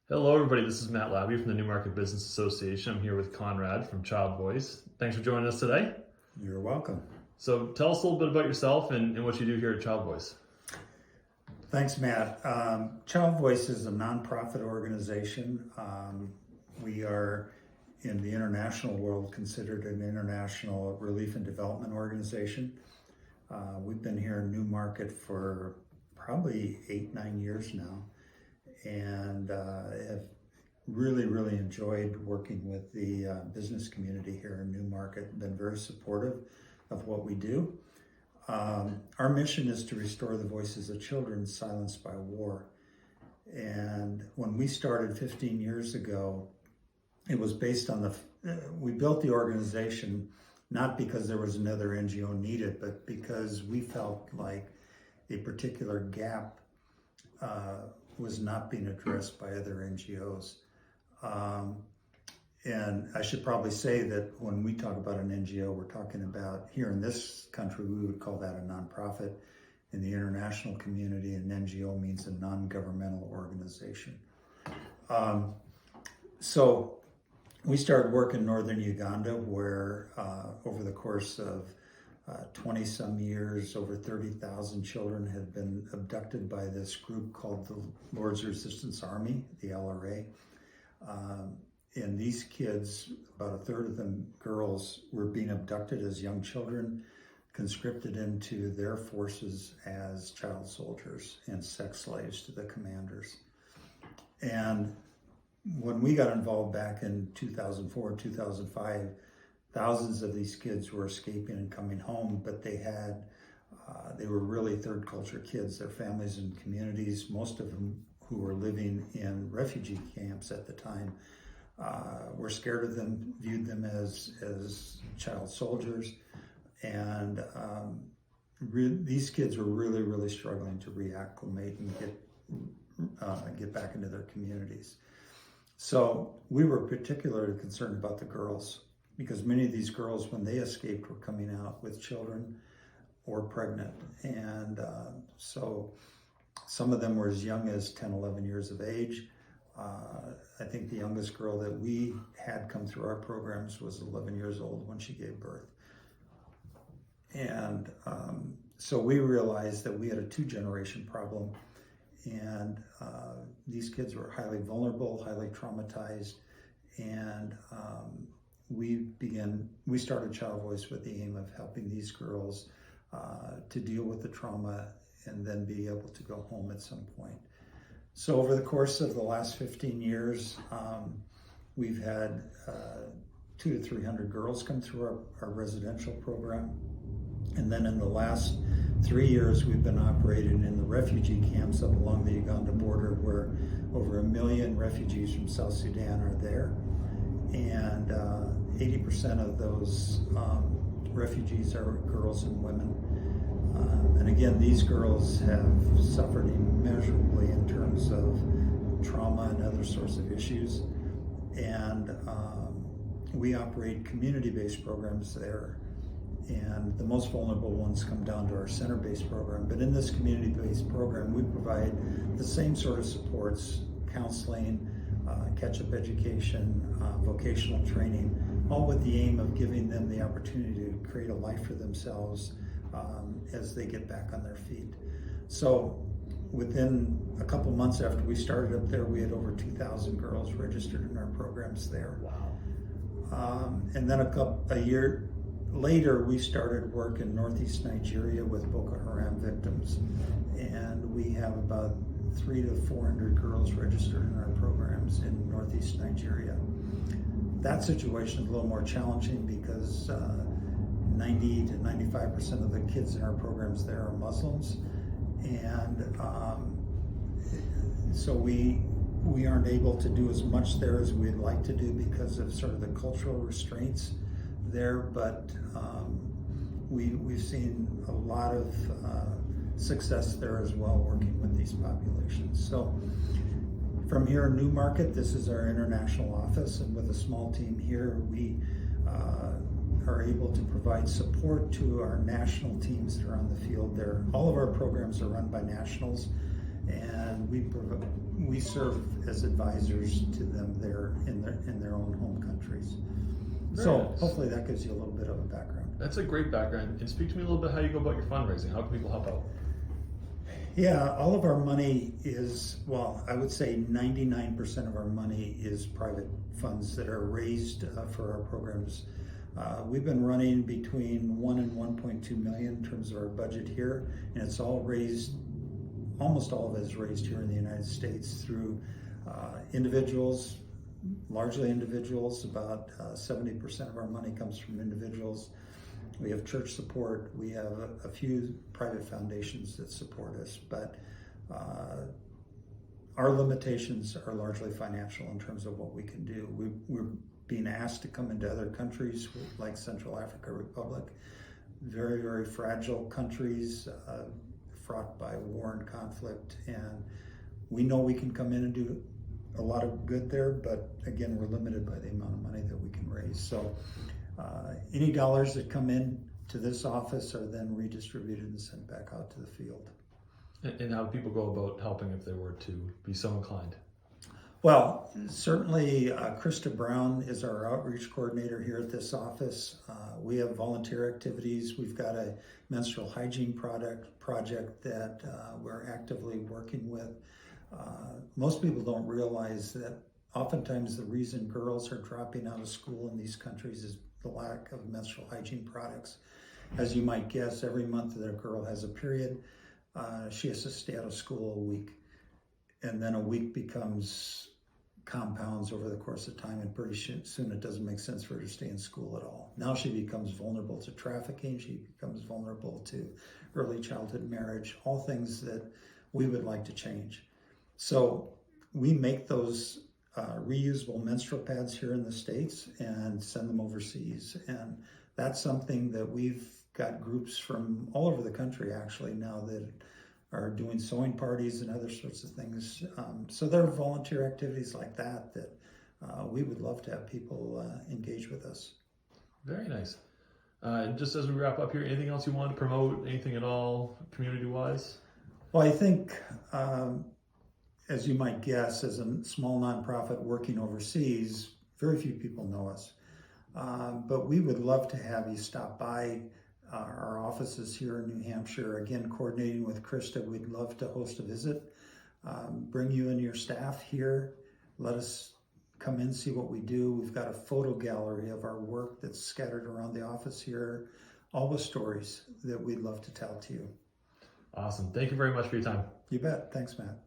Hello, everybody. This is Matt Labbe from the Newmarket Business Association. I'm here with Conrad from ChildVoice. Thanks for joining us today. You're welcome. So, tell us a little bit about yourself and what you do here at ChildVoice. Thanks, Matt. ChildVoice is a nonprofit organization. We are, in the international world, considered an international relief and development organization. We've been here in Newmarket for probably 8-9 years now, and have really enjoyed working with the business community here in Newmarket. Been very supportive of what we do. Our mission is to restore the voices of children silenced by war. And when we started 15 years ago, it was based on we built the organization not because there was another NGO needed, but because we felt like a particular gap was not being addressed by other NGOs. And I should probably say that when we talk about an NGO, we're talking about, here in this country, we would call that a nonprofit. In the international community, an NGO means a non-governmental organization. So we started work in northern Uganda, where over the course of 20-some years, over 30,000 children had been abducted by this group called the Lord's Resistance Army, the LRA. And these kids, about a third of them girls, were being abducted as young children, conscripted into their forces as child soldiers and sex slaves to the commanders. And when we got involved back in 2004, 2005, thousands of these kids were escaping and coming home, but they were really third culture kids. Their families and communities, most of them who were living in refugee camps at the time, were scared of them, viewed them as child soldiers, and these kids were really struggling to reacclimate and get back into their communities. So we were particularly concerned about the girls, because many of these girls, when they escaped, were coming out with children or pregnant. And so some of them were as young as 10, 11 years of age. I think the youngest girl that we had come through our programs was 11 years old when she gave birth. And so we realized that we had a two-generation problem, and these kids were highly vulnerable, highly traumatized, and we started ChildVoice with the aim of helping these girls to deal with the trauma and then be able to go home at some point. So over the course of the last 15 years, we've had 200 to 300 girls come through our residential program. And then in the last 3 years, we've been operating in the refugee camps up along the Uganda border, where over 1 million refugees from South Sudan are there. And 80% of those refugees are girls and women. And again, these girls have suffered immeasurably in terms of trauma and other sorts of issues. And we operate community-based programs there. And the most vulnerable ones come down to our center-based program. But in this community-based program, we provide the same sort of supports: counseling, catch-up education, vocational training, all with the aim of giving them the opportunity to create a life for themselves as they get back on their feet. So within a couple months after we started up there, we had over 2,000 girls registered in our programs there. Wow. And then a year later, we started work in northeast Nigeria with Boko Haram victims. And we have about 300 to 400 girls registered in our programs in northeast Nigeria. That situation is a little more challenging because 90 to 95% of the kids in our programs there are Muslims. And so we aren't able to do as much there as we'd like to do because of sort of the cultural restraints there. But we've seen a lot of success there as well, working with these populations. So from here in Newmarket, this is our international office, and with a small team here, we are able to provide support to our national teams that are on the field there. All of our programs are run by nationals, and we serve as advisors to them there in their own home countries. Very So nice. hopefully that gives you a little bit of a background. That's a great background. And speak to me a little bit how you go about your fundraising. How can people help out? Yeah, all of our money is, well, I would say 99% of our money is private funds that are raised for our programs. We've been running between 1 and 1.2 million in terms of our budget here, and it's all raised, almost all of it is raised here in the United States through individuals, largely individuals. About 70% of our money comes from individuals. We have church support. We have a few private foundations that support us, but our limitations are largely financial in terms of what we can do. We're being asked to come into other countries like Central African Republic, very, very fragile countries, fraught by war and conflict, and we know we can come in and do a lot of good there, but again, we're limited by the amount of money that we can raise. So any dollars that come in to this office are then redistributed and sent back out to the field. And how do people go about helping if they were to be so inclined? Well, certainly Krista Brown is our outreach coordinator here at this office. We have volunteer activities. We've got a menstrual hygiene project that we're actively working with. Most people don't realize that oftentimes the reason girls are dropping out of school in these countries is the lack of menstrual hygiene products. As you might guess, every month that a girl has a period, she has to stay out of school a week. And then a week compounds over the course of time, and pretty soon it doesn't make sense for her to stay in school at all. Now she becomes vulnerable to trafficking, she becomes vulnerable to early childhood marriage, all things that we would like to change. So we make those reusable menstrual pads here in the States and send them overseas. And that's something that we've got groups from all over the country actually now that are doing sewing parties and other sorts of things. So there are volunteer activities like that that we would love to have people engage with us. Very nice. And just as we wrap up here, anything else you want to promote, anything at all community-wise? Well, I think, as you might guess, as a small nonprofit working overseas, very few people know us. But we would love to have you stop by our offices here in New Hampshire. Again, coordinating with Krista, we'd love to host a visit. Bring you and your staff here. Let us come in, see what we do. We've got a photo gallery of our work that's scattered around the office here, all the stories that we'd love to tell to you. Awesome. Thank you very much for your time. You bet. Thanks, Matt.